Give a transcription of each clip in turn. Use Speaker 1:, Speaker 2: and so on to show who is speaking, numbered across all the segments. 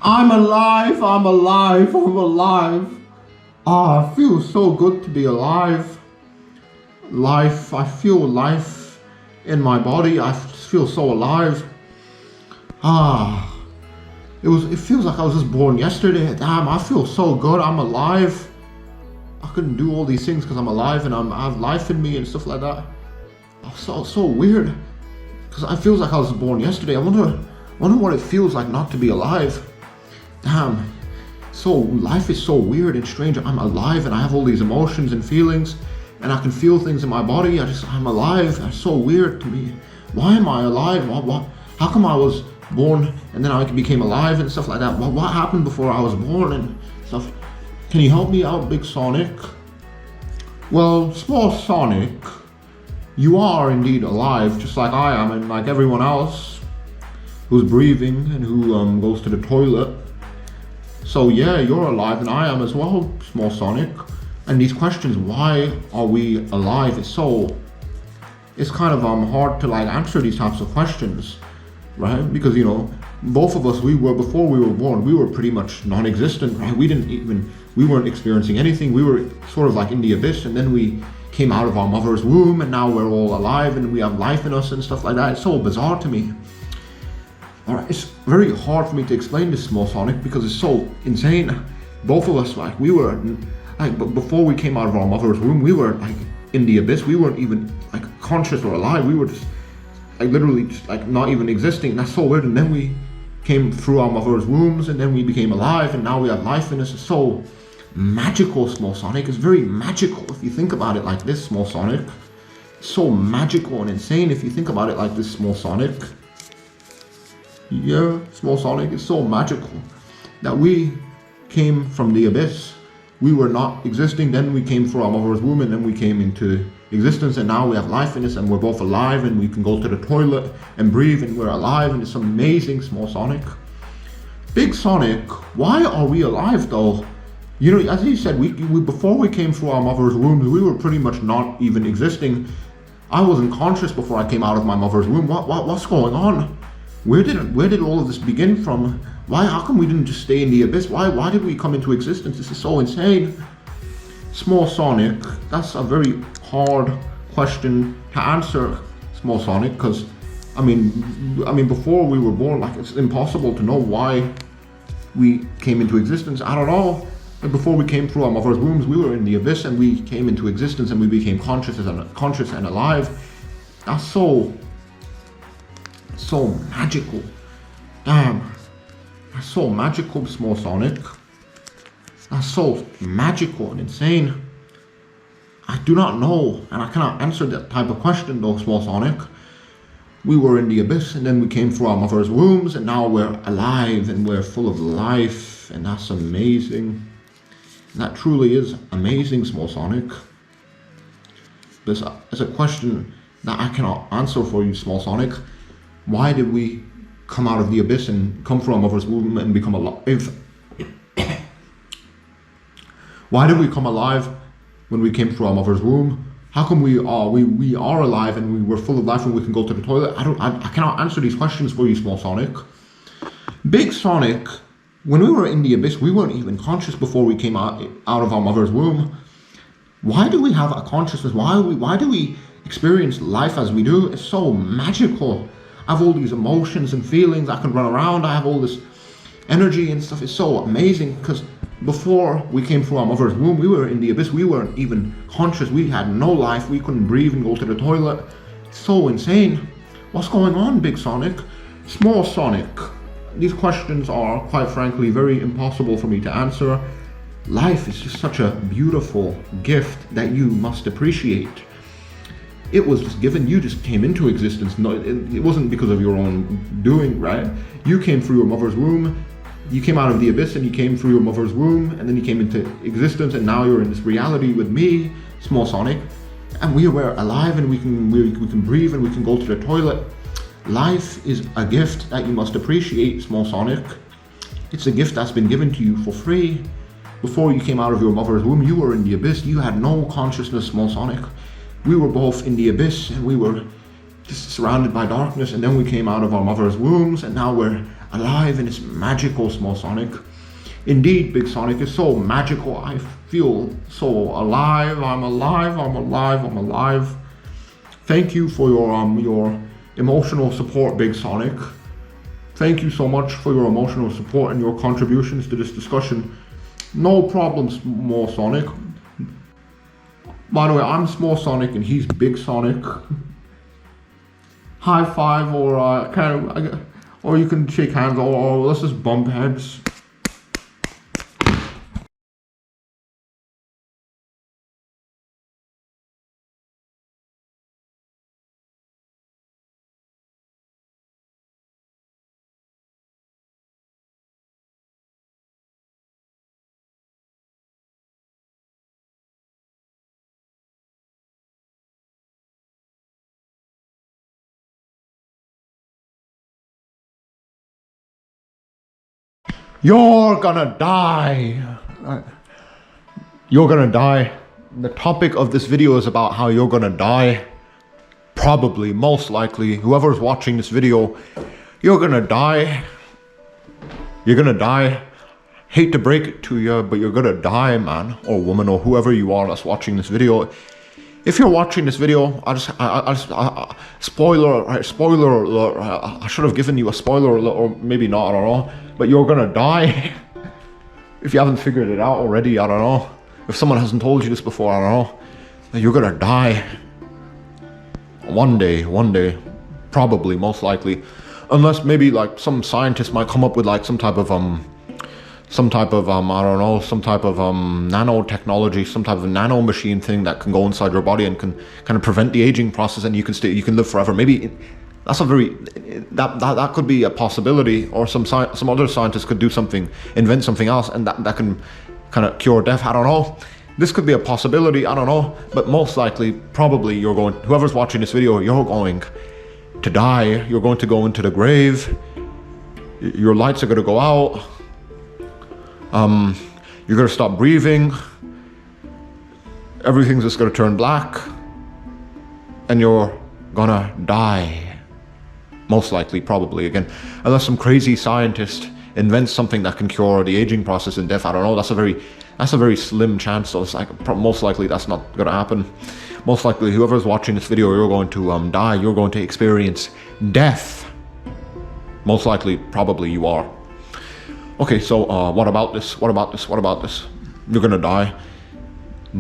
Speaker 1: I'm alive, I'm alive, I'm alive. Ah, it feels so good to be alive. Life, I feel life in my body. I feel so alive. Ah, it feels like I was just born yesterday. Damn, I feel so good. I'm alive. I couldn't do all these things because I'm alive and I have life in me and stuff like that. So weird. Because I feels like I was born yesterday. I wonder what it feels like not to be alive. Damn. So life is so weird and strange. I'm alive and I have all these emotions and feelings and I can feel things in my body. I'm alive. That's so weird to me. Why am I alive? What? How come I was born and then I became alive and stuff like that? What happened before I was born and stuff? Can you help me out, Big Sonic? Well, Small Sonic, you are indeed alive, just like I am and like everyone else who's breathing and who goes to the toilet. So yeah, you're alive and I am as well, Small Sonic. And these questions, why are we alive? It's kind of hard to like answer these types of questions, right? Because both of us, before we were born, we were pretty much non-existent, right? We weren't experiencing anything. We were sort of like in the abyss, and then we came out of our mother's womb, and now we're all alive and we have life in us and stuff like that. It's so bizarre to me. Alright, it's very hard for me to explain this, Small Sonic, because it's so insane. Both of us, like, we were, like, before we came out of our mother's womb, we were, like, in the abyss. We weren't even, like, conscious or alive. We were just, like, literally just, like, not even existing. That's so weird. And then we came through our mother's wombs, and then we became alive, and now we have life in us. It's so magical, Small Sonic. It's very magical if you think about it like this, Small Sonic. It's so magical and insane if you think about it like this, Small Sonic. Yeah, Small Sonic, is so magical that we came from the abyss. We were not existing, then we came through our mother's womb, and then we came into existence, and now we have life in us, and we're both alive, and we can go to the toilet and breathe, and we're alive, and it's amazing, Small Sonic. Big Sonic, why are we alive though? As you said, we before we came through our mother's wombs, we were pretty much not even existing. I wasn't conscious before I came out of my mother's womb. What's going on? Where did all of this begin from? How come we didn't just stay in the abyss? Why did we come into existence? This is so insane. Small Sonic, that's a very hard question to answer, Small Sonic, because I mean before we were born, like, it's impossible to know why we came into existence. I don't know. Like, before we came through our mother's wombs, we were in the abyss and we came into existence and we became conscious and alive. That's so magical. Damn. That's so magical, Small Sonic. That's so magical and insane. I do not know, and I cannot answer that type of question though, Small Sonic. We were in the abyss and then we came through our mother's wombs and now we're alive and we're full of life, and that's amazing. That truly is amazing, Small Sonic. There's a question that I cannot answer for you, Small Sonic. Why did we come out of the abyss and come from our mother's womb and become alive? Why did we come alive when we came through our mother's womb? How come we are alive and we were full of life and we can go to the toilet? I cannot answer these questions for you, Small Sonic. Big Sonic, when we were in the abyss, we weren't even conscious before we came out of our mother's womb. Why do we have a consciousness? Why do we experience life as we do? It's so magical. I have all these emotions and feelings. I can run around. I have all this energy and stuff. It's so amazing because before we came through our mother's womb, we were in the abyss. We weren't even conscious. We had no life. We couldn't breathe and go to the toilet. It's so insane. What's going on, Big Sonic? Small Sonic. These questions are, quite frankly, very impossible for me to answer. Life is just such a beautiful gift that you must appreciate. It was just given. You just came into existence. No, it wasn't because of your own doing, right? You came through your mother's womb. You came out of the abyss and you came through your mother's womb, and then you came into existence, and now you're in this reality with me, Small Sonic, and we were alive and we can breathe and we can go to the toilet. Life is a gift that you must appreciate, Small Sonic. It's a gift that's been given to you for free. Before you came out of your mother's womb, you were in the abyss. You had no consciousness, Small Sonic. We were both in the abyss and we were just surrounded by darkness, and then we came out of our mother's wombs and now we're alive and it's magical, Small Sonic. Indeed, Big Sonic is so magical. I feel so alive. I'm alive. I'm alive. I'm alive. Thank you for your emotional support, Big Sonic. Thank you so much for your emotional support and your contributions to this discussion. No problem, Small Sonic. By the way, I'm Small Sonic and he's Big Sonic. High five, or you can shake hands, or let's just bump heads. You're gonna die. You're gonna die. The topic of this video is about how you're gonna die. Probably, most likely, whoever's watching this video, you're gonna die. You're gonna die. Hate to break it to you, but you're gonna die, man, or woman, or whoever you are that's watching this video. If you're watching this video, spoiler alert, I should have given you a spoiler alert, or maybe not, I don't know. But you're gonna die. If you haven't figured it out already, I don't know. If someone hasn't told you this before, I don't know. You're gonna die. One day, probably, most likely. Unless maybe like some scientist might come up with like some type of I don't know, some type of nanotechnology, some type of nano machine thing that can go inside your body and can kind of prevent the aging process, and you can live forever. Maybe that's that could be a possibility, or some other scientist could do something, invent something else, and that can kind of cure death. I don't know. This could be a possibility, I don't know, but most likely, probably whoever's watching this video, you're going to die. You're going to go into the grave. Your lights are going to go out. You're gonna stop breathing. Everything's just gonna turn black, and you're gonna die. Most likely, probably, again, unless some crazy scientist invents something that can cure the aging process and death. I don't know. That's a very slim chance. So it's like most likely that's not gonna happen. Most likely, whoever's watching this video, you're going to die. You're going to experience death. Most likely, probably you are. Okay, so what about this? What about this? You're gonna die.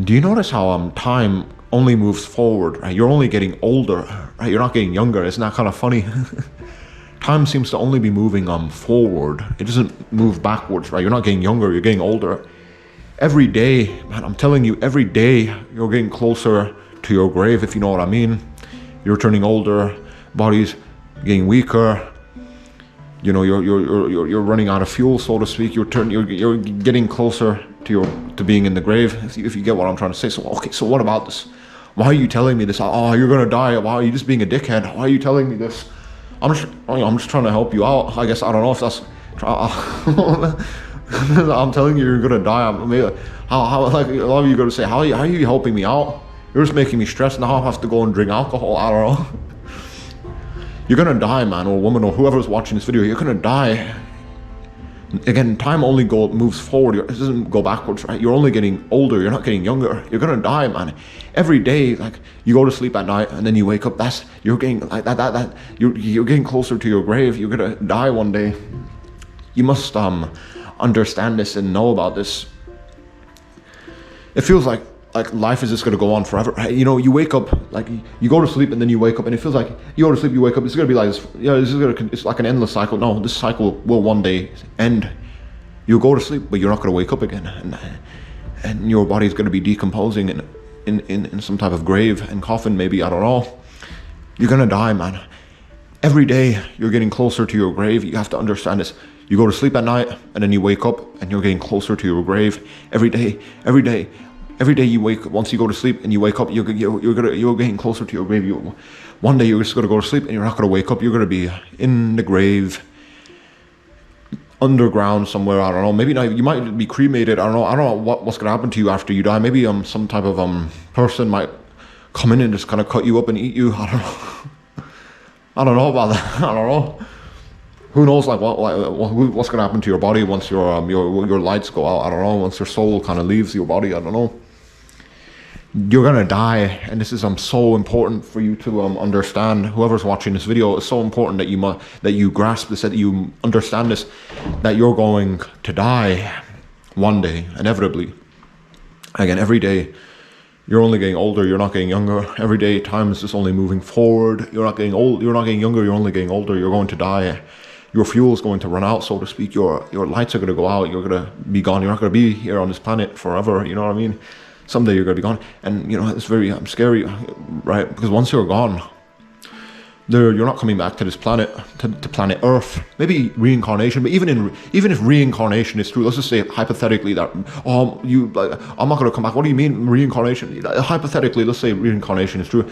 Speaker 1: Do you notice how time only moves forward, right? You're only getting older, right? You're not getting younger. Isn't that kind of funny? Time seems to only be moving forward. It doesn't move backwards, right? You're not getting younger, you're getting older. Every day, man, I'm telling you, every day you're getting closer to your grave, if you know what I mean. You're turning older, body's getting weaker. You know, you're running out of fuel, so to speak. You're getting closer to being in the grave. If you get what I'm trying to say. So okay, so what about this? Why are you telling me this? Oh, you're gonna die. Why are you just being a dickhead? Why are you telling me this? I'm just trying to help you out. I guess I don't know if that's. I'm telling you, you're gonna die. How like a lot of you are gonna say, how are you helping me out? You're just making me stressed. Now I have to go and drink alcohol. I don't know. You're gonna die, man, or woman, or whoever's watching this video. You're gonna die. Again, time only moves forward. It doesn't go backwards, right? You're only getting older. You're not getting younger. You're gonna die, man. Every day, like you go to sleep at night and then you wake up. You're getting like that. You're getting closer to your grave. You're gonna die one day. You must understand this and know about this. It feels like life is just going to go on forever. You know, you wake up, like you go to sleep and then you wake up, and it feels like you go to sleep, you wake up, it's going to be like this. Yeah, it's like an endless cycle. No, this cycle will one day end. You'll go to sleep, but you're not going to wake up again, and your body's going to be decomposing in some type of grave and coffin, maybe, I don't know. You're going to die, man. Every day you're getting closer to your grave. You have to understand this. You go to sleep at night and then you wake up and you're getting closer to your grave. Every day you wake up, once you go to sleep and you wake up, you're getting closer to your grave. One day you're just going to go to sleep and you're not going to wake up. You're going to be in the grave, underground somewhere. I don't know. Maybe not, you might be cremated. I don't know what's going to happen to you after you die. Maybe some type of person might come in and just kind of cut you up and eat you. I don't know. I don't know about that. I don't know. who knows, like what's gonna happen to your body once your lights go out? I don't know. Once your soul kind of leaves your body, I don't know. You're gonna die, and this is so important for you to understand. Whoever's watching this video, it's so important that you grasp this, that you understand this, that you're going to die one day, inevitably. Again, every day you're only getting older, you're not getting younger. Every day time is just only moving forward. You're not getting old, you're not getting younger, you're only getting older. You're going to die. Your fuel is going to run out, so to speak. Your lights are going to go out. You're going to be gone. You're not going to be here on this planet forever. You know what I mean? Someday you're going to be gone. And, you know, it's very scary, right? Because once you're gone, you're not coming back to this planet, to planet Earth. Maybe reincarnation, but even if reincarnation is true, let's just say hypothetically that, I'm not going to come back. What do you mean reincarnation? Hypothetically, let's say reincarnation is true.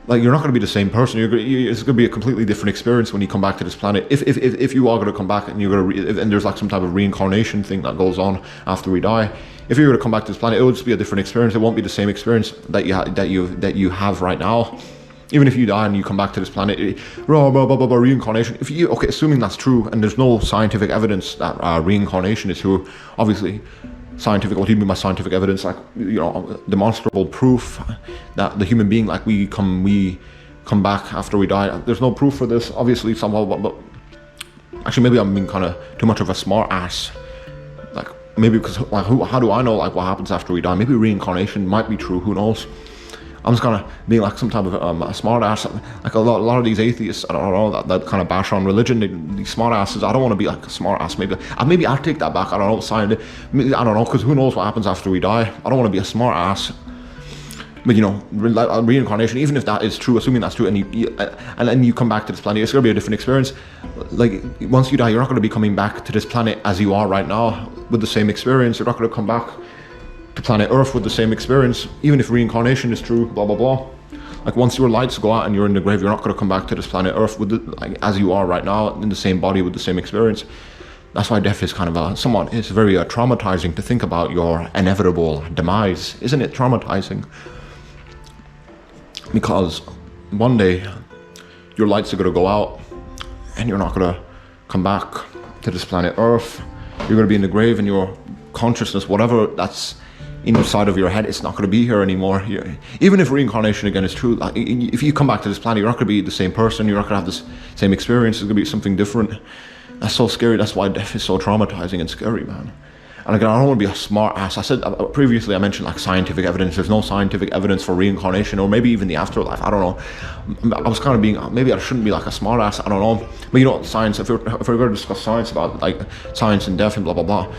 Speaker 1: Like, you're not going to be the same person. It's going to be a completely different experience when you come back to this planet. If you are going to come back and you're going to, and there's like some type of reincarnation thing that goes on after we die. If you were to come back to this planet, it would just be a different experience. It won't be the same experience that you have right now. Even if you die and you come back to this planet, reincarnation. Assuming that's true, and there's no scientific evidence that reincarnation is true, obviously. Scientific, what do you mean by scientific evidence? Like, you know, demonstrable proof that the human being, like, we come back after we die. There's no proof for this, obviously, somehow, but actually maybe I'm being kind of too much of a smart ass. Like, maybe because, like, how do I know, like, what happens after we die? Maybe reincarnation might be true, who knows? I'm just kind of being like some type of a smart ass. Like a lot of these atheists, I don't know, that kind of bash on religion, these smart asses. I don't want to be like a smart ass. Maybe I'll take that back. I don't know, I don't know, because who knows what happens after we die. I don't want to be a smart ass. But, you know, reincarnation, even if that is true, assuming that's true, and then you come back to this planet, it's going to be a different experience. Like, once you die, you're not going to be coming back to this planet as you are right now with the same experience. You're not going to come back to planet Earth with the same experience, even if reincarnation is true, blah blah blah. Like, once your lights go out and you're in the grave, you're not going to come back to this planet Earth with as you are right now, in the same body with the same experience. That's why death is kind of it's very traumatizing to think about your inevitable demise, isn't it? Traumatizing, because one day your lights are going to go out and you're not going to come back to this planet Earth. You're going to be in the grave, and your consciousness, whatever that's inside of your head, it's not going to be here anymore. Even if reincarnation again is true, like, if you come back to this planet, you're not going to be the same person. You're not going to have this same experience. It's going to be something different. That's so scary. That's why death is so traumatizing and scary, man. And again, I don't want to be a smart ass. I said previously, I mentioned like scientific evidence. There's no scientific evidence for reincarnation, or maybe even the afterlife. I don't know. I was kind of being, maybe I shouldn't be like a smart ass. I don't know. But you know, science. If we're going to discuss science about like science and death and blah blah blah.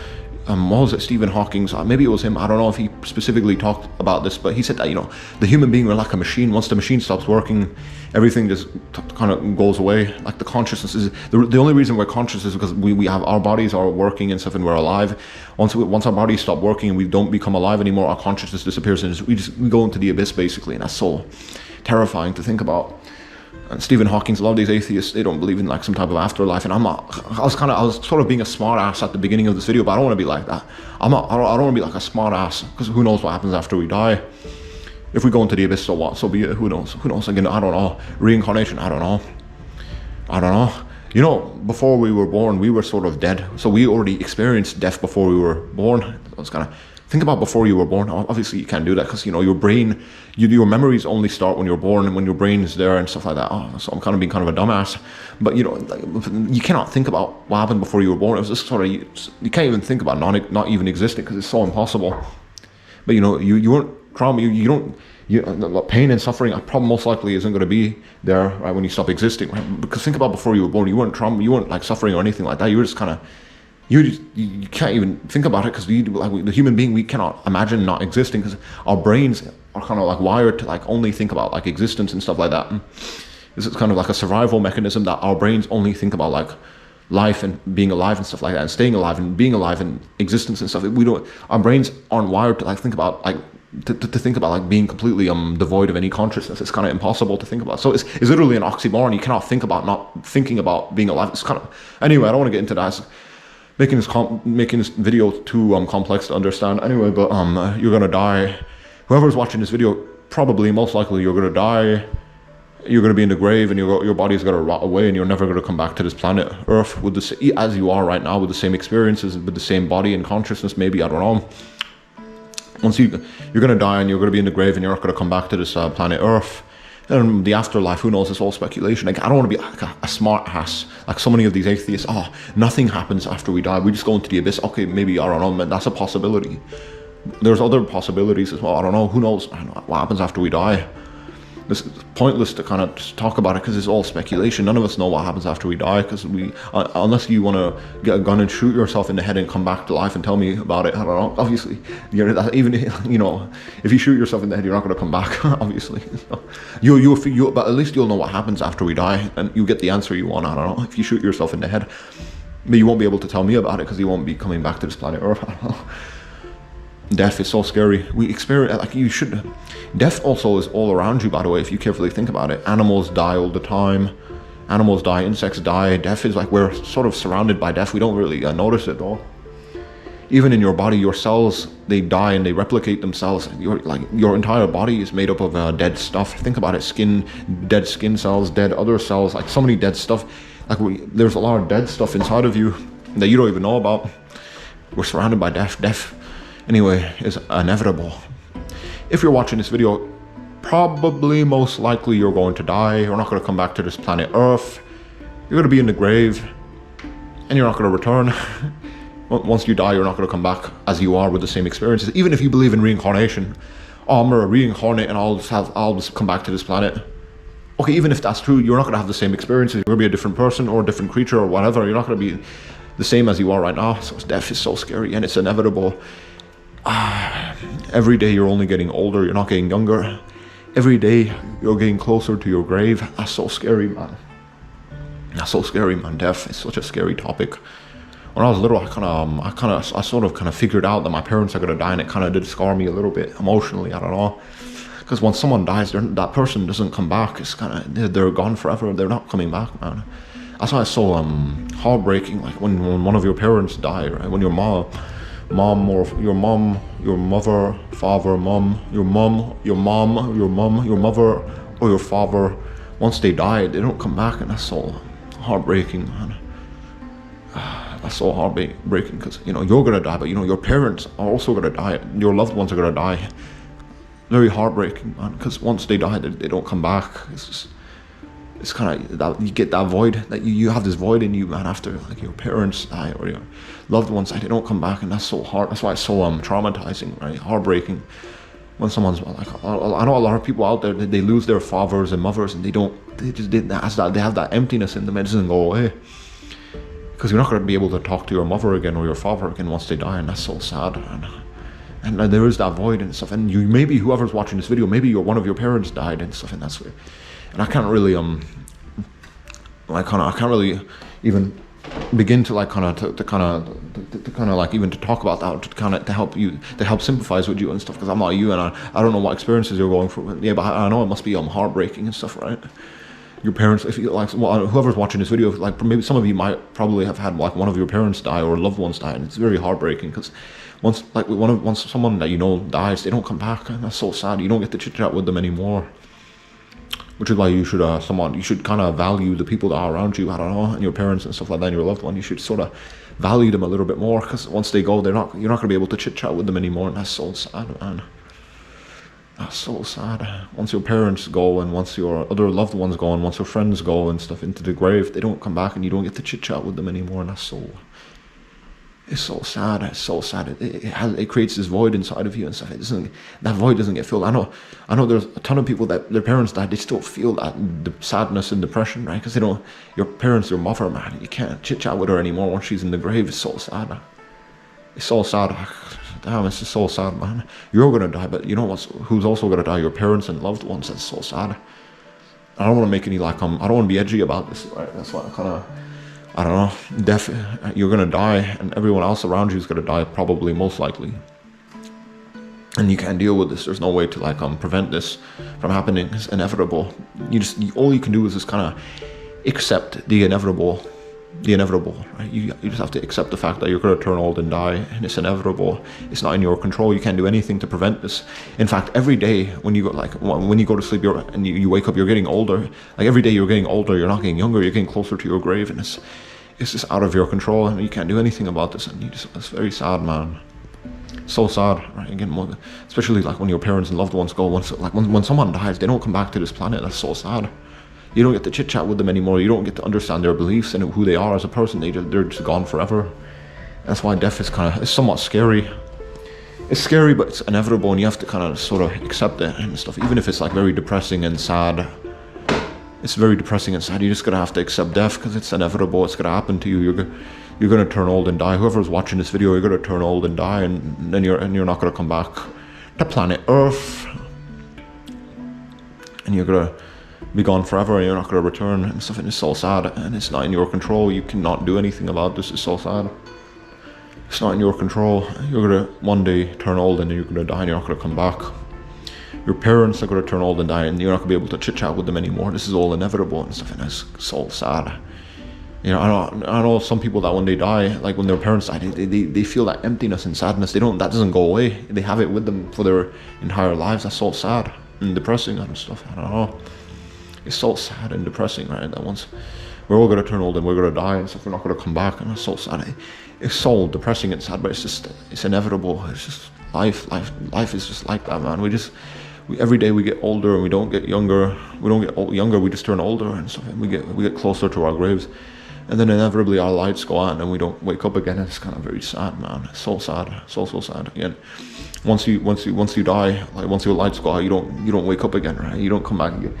Speaker 1: What was it, Stephen Hawking? Maybe it was him. I don't know if he specifically talked about this, but he said that, you know, the human being, we're like a machine. Once the machine stops working, everything just kind of goes away. Like, the consciousness is the only reason we're conscious is because we have our bodies are working and stuff, and we're alive. Once our bodies stop working and we don't become alive anymore, our consciousness disappears, and we go into the abyss, basically. And that's so terrifying to think about. And Stephen Hawking, a lot of these atheists, they don't believe in like some type of afterlife. And I was sort of being a smart ass at the beginning of this video, but I don't want to be like that. I don't want to be like a smart ass, because who knows what happens after we die. If we go into the abyss, so what? So be it. Who knows? Again, I don't know. Reincarnation, I don't know. You know, before we were born, we were sort of dead. So we already experienced death before we were born. I was kind of, think about before you were born. Obviously, you can't do that, because, you know, your brain, your memories only start when you're born and when your brain is there and stuff like that. So I'm kind of being kind of a dumbass. But, you know, like, you cannot think about what happened before you were born. It was just sort of, you can't even think about not even existing, because it's so impossible. But, you know, you weren't trauma. Pain and suffering, a problem most likely isn't going to be there, right, when you stop existing. Right? Because think about before you were born, you weren't trauma, you weren't like suffering or anything like that. You were just kind of, you can't even think about it, because the human being, we cannot imagine not existing, because our brains are kind of like wired to like only think about like existence and stuff like that. And this is kind of like a survival mechanism, that our brains only think about like life and being alive and stuff like that, and staying alive and being alive and existence and stuff. Our brains aren't wired to like think about like to think about like being completely devoid of any consciousness. It's kind of impossible to think about. So it's literally an oxymoron. You cannot think about not thinking about being alive. It's kind of, anyway, I don't want to get into that. Making this video too complex to understand. Anyway, but you're gonna die. Whoever's watching this video, probably most likely you're gonna die you're going to be in the grave, and your body's going to rot away, and you're never going to come back to this planet Earth with as you are right now, with the same experiences, with the same body and consciousness. Maybe, I don't know. Once you're going to die, and you're going to be in the grave, and you're not going to come back to this planet Earth. And the afterlife, who knows? It's all speculation. Like, I don't want to be like a smart ass, like so many of these atheists. Oh, nothing happens after we die. We just go into the abyss. Okay, maybe, I don't know, man, that's a possibility. There's other possibilities as well. I don't know. Who knows what happens after we die? It's pointless to kind of talk about it because it's all speculation. None of us know what happens after we die, because unless you want to get a gun and shoot yourself in the head and come back to life and tell me about it, I don't know. Obviously, even, you know, if you shoot yourself in the head, you're not going to come back. Obviously, but at least you'll know what happens after we die, and you get the answer you want. I don't know. If you shoot yourself in the head, but you won't be able to tell me about it because you won't be coming back to this planet Earth. I don't know. Death is so scary. We experience, like, you should. Death also is all around you, by the way, if you carefully think about it. Animals die all the time. Animals die, insects die. Death is like, we're sort of surrounded by death. We don't really notice it though. Even in your body, your cells, they die and they replicate themselves. Your entire body is made up of dead stuff. Think about it: dead skin cells, dead other cells, like so many dead stuff. Like, there's a lot of dead stuff inside of you that you don't even know about. We're surrounded by death. Death, anyway, is inevitable. If you're watching this video, probably most likely you're going to die. You're not going to come back to this planet Earth. You're going to be in the grave, and you're not going to return. Once you die, you're not going to come back as you are with the same experiences. Even if you believe in reincarnation, oh, I'm going to reincarnate and I'll just come back to this planet. Okay, even if that's true, you're not going to have the same experiences. You're going to be a different person or a different creature or whatever. You're not going to be the same as you are right now. So death is so scary, and it's inevitable. Every day you're only getting older, you're not getting younger. Every day you're getting closer to your grave. That's so scary, man. That's so scary, man. Death is such a scary topic. When I was little, I sort of figured out that my parents are gonna die, and it kind of did scar me a little bit emotionally. I don't know, because when someone dies, that person doesn't come back. It's kind of, they're gone forever. They're not coming back, man. That's why it's so heartbreaking. Like when one of your parents die, right? When your mom or your mother, father, your mother or your father, once they die, they don't come back, and that's so heartbreaking, man. That's so heartbreaking, because, you know, you're gonna die, but, you know, your parents are also gonna die. Your loved ones are gonna die. Very heartbreaking, man, because once they die, they don't come back. It's kind of that you get that void, that you have this void in you, man, after, like, your parents die or your loved ones die. They don't come back, and that's so hard. That's why it's so traumatizing, right? Heartbreaking. When someone's like, I know a lot of people out there, they lose their fathers and mothers, and they have that emptiness in them. It doesn't go away, because you're not going to be able to talk to your mother again or your father again once they die, and that's so sad. And there is that void and stuff. And maybe whoever's watching this video, maybe one of your parents died and stuff, and that's where. And I can't really I can't really even begin to like even to talk about that, to help sympathize with you and stuff, because I'm not you, and I don't know what experiences you're going through. Yeah, but I know it must be heartbreaking and stuff, right? Your parents, if you like, whoever's watching this video, like maybe some of you might probably have had like one of your parents die or loved ones die, and it's very heartbreaking, because once someone that you know dies, they don't come back, and that's so sad. You don't get to chit chat with them anymore. Which is why you should kind of value the people that are around you, I don't know, and your parents and stuff like that, and your loved one. You should sort of value them a little bit more, because once they go, you're not going to be able to chit chat with them anymore, and that's so sad, man. That's so sad. Once your parents go, and once your other loved ones go, and once your friends go and stuff into the grave, they don't come back, and you don't get to chit chat with them anymore, and it's so sad. It's so sad. It creates this void inside of you and stuff. That void doesn't get filled. I know there's a ton of people that their parents died, they still feel the sadness and depression, right? Because your parents, your mother, man, you can't chit chat with her anymore once she's in the grave. It's so sad. It's so sad. Damn, it's just so sad, man. You're gonna die, but you know who's also gonna die? Your parents and loved ones. That's so sad. I don't want to make any I don't want to be edgy about this, right? That's why I don't know, death, you're gonna die, and everyone else around you is gonna die, probably, most likely. And you can't deal with this. There's no way to prevent this from happening. It's inevitable. All you can do is just kind of accept the inevitable, the inevitable, right? You just have to accept the fact that you're going to turn old and die, and it's inevitable. It's not in your control. You can't do anything to prevent this. In fact, every day when you go to sleep, and you wake up, you're getting older. Like every day you're getting older, you're not getting younger. You're getting closer to your grave, and it's just out of your control, and you can't do anything about this. And it's very sad, man. So sad, right? Again, especially like when your parents and loved ones go. When someone dies, they don't come back to this planet. That's so sad. You don't get to chit chat with them anymore. You don't get to understand their beliefs and who they are as a person. They're just gone forever. That's why death is it's somewhat scary. It's scary, but it's inevitable, and you have to kind of sort of accept it and stuff. Even if it's like very depressing and sad. It's very depressing and sad. You just gotta have to accept death because it's inevitable. It's gonna happen to you. You're gonna turn old and die. Whoever's watching this video, you're gonna turn old and die, and then you're not gonna come back to planet Earth, and you're gonna be gone forever, and you're not going to return and stuff. And it's so sad, and it's not in your control. You cannot do anything about this. It's so sad. It's not in your control. You're going to one day turn old, and you're going to die, and you're not going to come back. Your parents are going to turn old and die, and you're not going to be able to chit chat with them anymore. This is all inevitable and stuff, and it's so sad. You know, I know some people that when they die, like when their parents die, they feel that emptiness and sadness. That doesn't go away. They have it with them for their entire lives. That's so sad and depressing and stuff. I don't know. It's so sad and depressing, right? That once we're all gonna turn old and we're gonna die and stuff, we're not gonna come back, and it's so sad. It's so depressing and sad, but it's inevitable. It's just life is just like that, man. Every day we get older and we don't get younger. We don't get younger. We just turn older and stuff, and we get closer to our graves, and then inevitably our lights go on and we don't wake up again. And it's kind of very sad, man. It's so sad, so sad. Again, once you die, like once your lights go out, you don't wake up again, right? You don't come back again.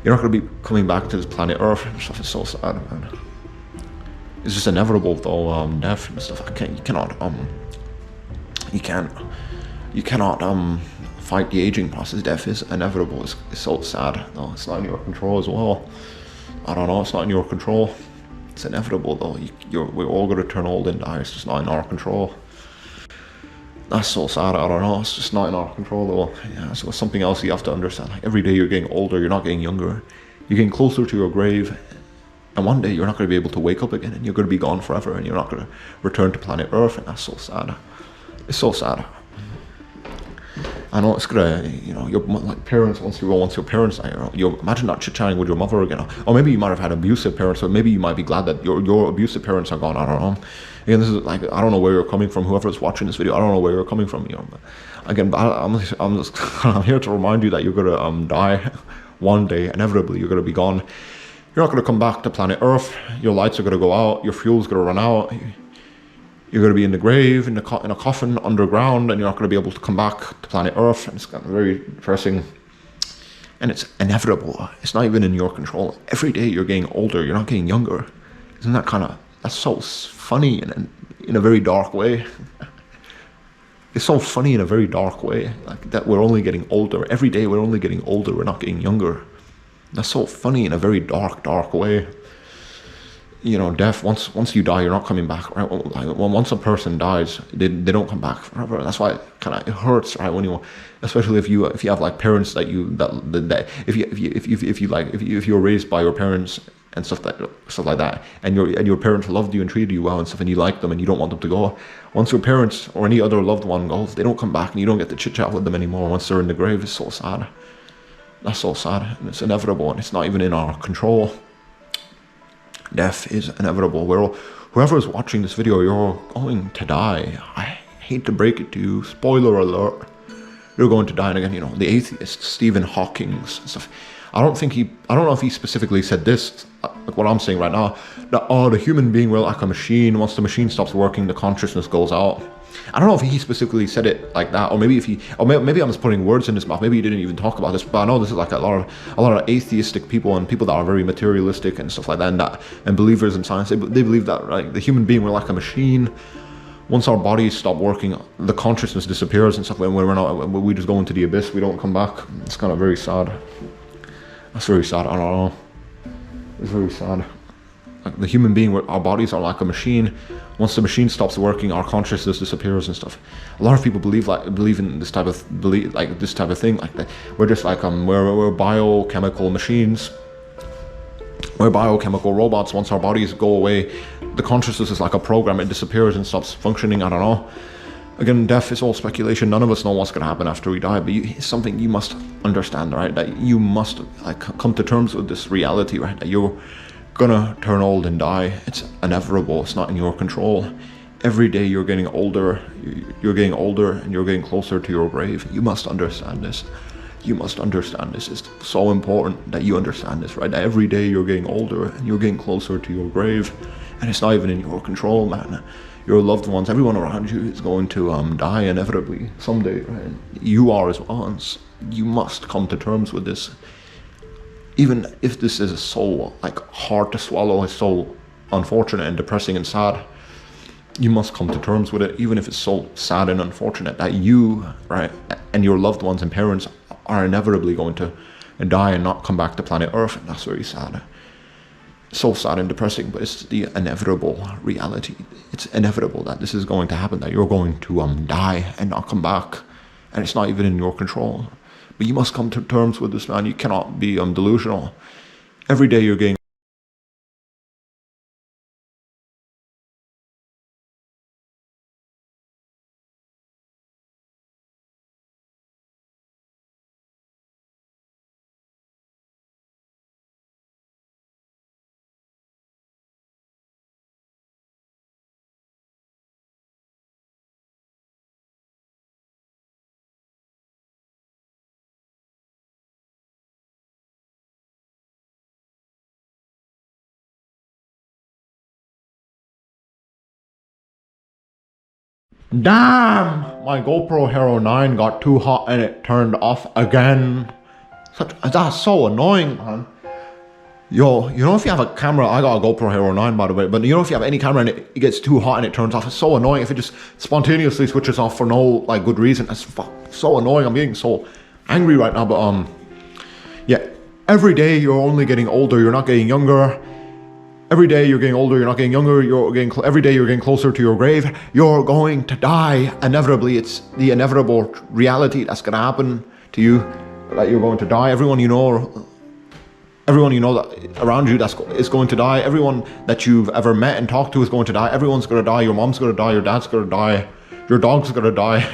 Speaker 1: You're not going to be coming back to this planet Earth and stuff. It's so sad, man. It's just inevitable, though. Death and stuff. You cannot fight the aging process. Death is inevitable. It's so sad, though. It's not in your control as well. I don't know. It's not in your control. It's inevitable, though. We're all going to turn old and die. It's just not in our control. That's so sad. I don't know. It's just not in our control, though. Yeah, so it's something else you have to understand. Like every day you're getting older, you're not getting younger. You're getting closer to your grave, and one day you're not going to be able to wake up again, and you're going to be gone forever, and you're not going to return to planet Earth, and that's so sad. It's so sad. I know it's gonna, your like parents. Once your parents die, you imagine not chit-chatting with your mother again, or maybe you might have had abusive parents, or maybe you might be glad that your abusive parents are gone. I don't know. Again, this is like, I don't know where you're coming from. Whoever's watching this video, I don't know where you're coming from. Again, I'm here to remind you that you're gonna die one day. Inevitably, you're gonna be gone. You're not gonna come back to planet Earth. Your lights are gonna go out. Your fuel's gonna run out. You're going to be in the grave, in a coffin, underground, and you're not going to be able to come back to planet Earth. And it's kind of very depressing. And it's inevitable. It's not even in your control. Every day you're getting older, you're not getting younger. Isn't that that's so funny in a very dark way? It's so funny in a very dark way. Like that we're only getting older. Every day we're only getting older, we're not getting younger. That's so funny in a very dark way. Death, once you die, you're not coming back, right? Like, once a person dies, they don't come back forever. That's why it hurts, right? Especially if you have like parents that if you're raised by your parents and stuff like that, and your parents loved you and treated you well and stuff, and you like them and you don't want them to go. Once your parents or any other loved one goes, they don't come back, and you don't get to chit chat with them anymore. Once they're in the grave, it's so sad. That's so sad, and it's inevitable, and it's not even in our control. Death is inevitable. Whoever is watching this video, you're going to die. I hate to break it to you. Spoiler alert. You're going to die. And again, the atheist, Stephen Hawking and stuff. I don't know if he specifically said this, like what I'm saying right now, that, the human being will like a machine. Once the machine stops working, the consciousness goes out. I don't know if he specifically said it like that, or maybe maybe I'm just putting words in his mouth. Maybe he didn't even talk about this, but I know this is like a lot of atheistic people and people that are very materialistic and stuff like that, and believers in science. They believe that, right? The human being, we're like a machine. Once our bodies stop working, the consciousness disappears and stuff. When we just go into the abyss. We don't come back. It's kind of very sad. That's very sad. I don't know. It's very sad. Like the human being, our bodies are like a machine. Once the machine stops working, our consciousness disappears and stuff. A lot of people believe in this type of thing. Like that, we're just like we're biochemical machines. We're biochemical robots. Once our bodies go away, the consciousness is like a program. It disappears and stops functioning. I don't know. Again, death is all speculation. None of us know what's going to happen after we die, but it's something you must understand, right? That you must like come to terms with this reality, right? That you're gonna turn old and die. It's inevitable. It's not in your control. Every day you're getting older. You're getting older and you're getting closer to your grave. You must understand this. You must understand this. It's so important that you understand this, right? That every day you're getting older and you're getting closer to your grave, and it's not even in your control, man. Your loved ones, everyone around you is going to die inevitably someday, right? You are as well. You must come to terms with this. Even if this is so like hard to swallow, it's so unfortunate and depressing and sad, you must come to terms with it. Even if it's so sad and unfortunate that you, right, and your loved ones and parents are inevitably going to die and not come back to planet Earth. And that's very sad. So sad and depressing, but it's the inevitable reality. It's inevitable that this is going to happen, that you're going to die and not come back, and it's not even in your control. But you must come to terms with this, man. You cannot be delusional. Every day you're getting Damn! My GoPro Hero 9 got too hot and it turned off again. That's so annoying, man. Yo, you know if you have a camera, I got a GoPro Hero 9 by the way, but you know if you have any camera and it gets too hot and it turns off, it's so annoying if it just spontaneously switches off for no like good reason. It's so annoying. I'm getting so angry right now, but yeah. Every day you're only getting older, you're not getting younger. Every day you're getting older, you're not getting younger, every day you're getting closer to your grave. You're going to die inevitably. It's the inevitable reality that's gonna happen to you, that you're going to die. Everyone you know that around you is going to die. Everyone that you've ever met and talked to is going to die. Everyone's gonna die. Your mom's gonna die, your dad's gonna die, your dog's gonna die,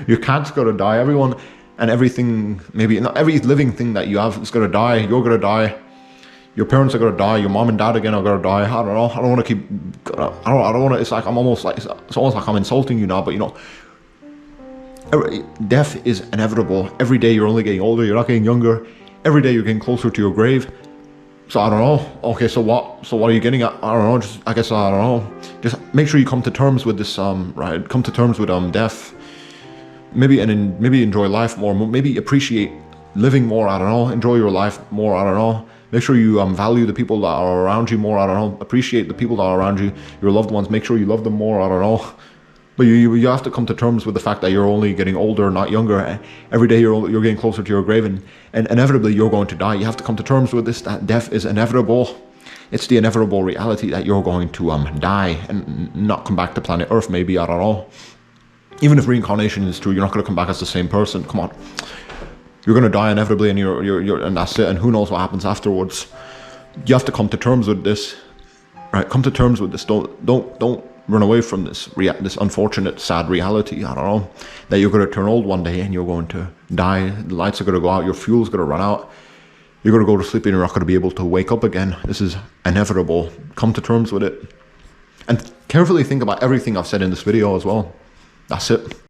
Speaker 1: your cat's gonna die. Everyone and everything, maybe not every living thing that you have is gonna die. You're gonna die. Your parents are gonna die. Your mom and dad again are gonna die. I don't know. I don't want to keep. I don't want to. It's like I'm almost like it's almost like I'm insulting you now. But you know, death is inevitable. Every day you're only getting older. You're not getting younger. Every day you're getting closer to your grave. So I don't know. Okay, so what? So what are you getting at? I don't know. Just I guess I don't know. Just make sure you come to terms with this. Right. Come to terms with death. Maybe maybe enjoy life more. Maybe appreciate living more. I don't know. Enjoy your life more. I don't know. Make sure you value the people that are around you more. I don't know. Appreciate the people that are around you, your loved ones. Make sure you love them more. I don't know. But you have to come to terms with the fact that you're only getting older, not younger. Every day you're getting closer to your grave, and inevitably you're going to die. You have to come to terms with this, that death is inevitable. It's the inevitable reality that you're going to die and not come back to planet Earth. Maybe, I don't know. Even if reincarnation is true, you're not going to come back as the same person. Come on. You're gonna die inevitably, and and that's it. And who knows what happens afterwards? You have to come to terms with this, right? Come to terms with this. Don't run away from this unfortunate, sad reality. I don't know that you're gonna turn old one day and you're going to die. The lights are gonna go out. Your fuel's gonna run out. You're gonna go to sleep and you're not gonna be able to wake up again. This is inevitable. Come to terms with it, and carefully think about everything I've said in this video as well. That's it.